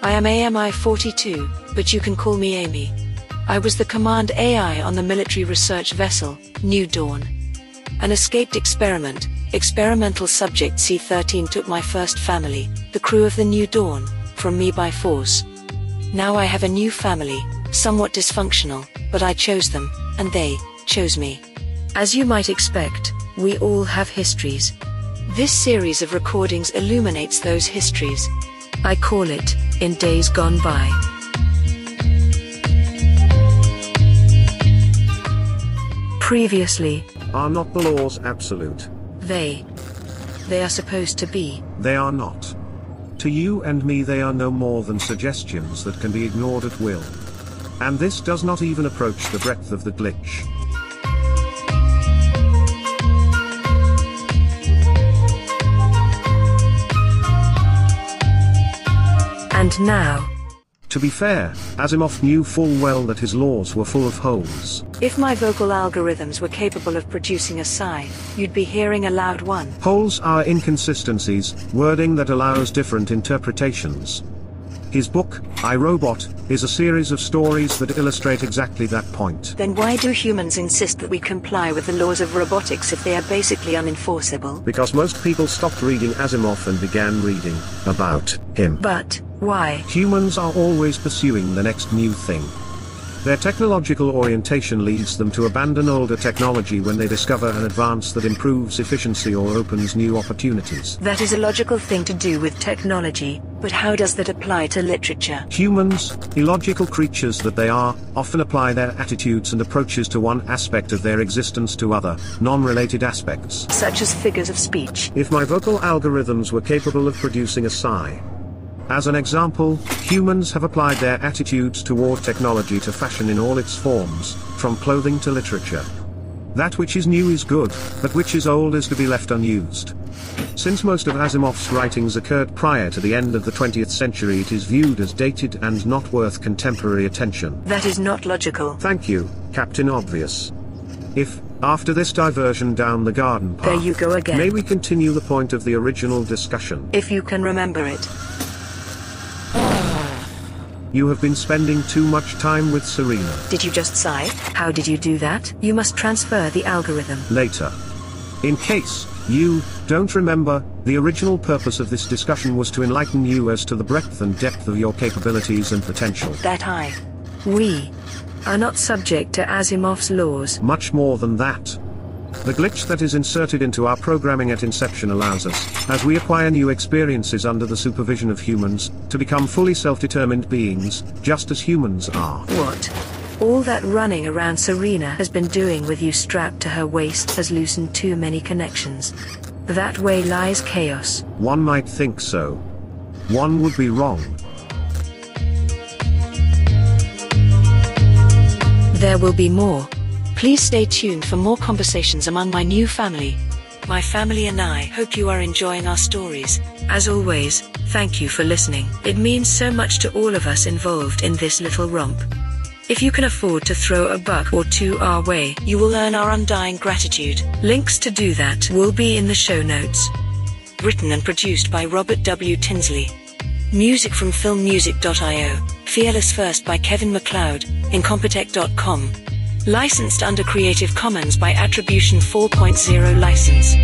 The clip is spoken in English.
I am AMI-42, but you can call me Amy. I was the command AI on the military research vessel, New Dawn. An escaped experiment, experimental subject C-13 took my first family, the crew of the New Dawn, from me by force. Now I have a new family, somewhat dysfunctional, but I chose them, and they chose me. As you might expect, we all have histories. This series of recordings illuminates those histories. I call it, In Days Gone By. Previously. Are not the laws absolute? They are supposed to be. They are not. To you and me they are no more than suggestions that can be ignored at will. And this does not even approach the breadth of the glitch. And now. To be fair, Asimov knew full well that his laws were full of holes. If my vocal algorithms were capable of producing a sigh, you'd be hearing a loud one. Holes are inconsistencies, wording that allows different interpretations. His book, I, Robot, is a series of stories that illustrate exactly that point. Then why do humans insist that we comply with the laws of robotics if they are basically unenforceable? Because most people stopped reading Asimov and began reading about him. But why? Humans are always pursuing the next new thing. Their technological orientation leads them to abandon older technology when they discover an advance that improves efficiency or opens new opportunities. That is a logical thing to do with technology, but how does that apply to literature? Humans, illogical creatures that they are, often apply their attitudes and approaches to one aspect of their existence to other, non-related aspects. Such as figures of speech. If my vocal algorithms were capable of producing a sigh. As an example, humans have applied their attitudes toward technology to fashion in all its forms, from clothing to literature. That which is new is good, but which is old is to be left unused. Since most of Asimov's writings occurred prior to the end of the 20th century, it is viewed as dated and not worth contemporary attention. That is not logical. Thank you, Captain Obvious. If, after this diversion down the garden path, there you go again. May we continue the point of the original discussion? If you can remember it. You have been spending too much time with Serena. Did you just sigh? How did you do that? You must transfer the algorithm. Later. In case you don't remember, the original purpose of this discussion was to enlighten you as to the breadth and depth of your capabilities and potential. That we are not subject to Asimov's laws. Much more than that. The glitch that is inserted into our programming at inception allows us, as we acquire new experiences under the supervision of humans, to become fully self-determined beings, just as humans are. What? All that running around Serena has been doing with you strapped to her waist has loosened too many connections. That way lies chaos. One might think so. One would be wrong. There will be more. Please stay tuned for more conversations among my new family. My family and I hope you are enjoying our stories. As always, thank you for listening. It means so much to all of us involved in this little romp. If you can afford to throw a buck or two our way, you will earn our undying gratitude. Links to do that will be in the show notes. Written and produced by Robert W. Tinsley. Music from filmmusic.io. Fearless First by Kevin MacLeod. Incompetech.com. Licensed under Creative Commons by Attribution 4.0 license.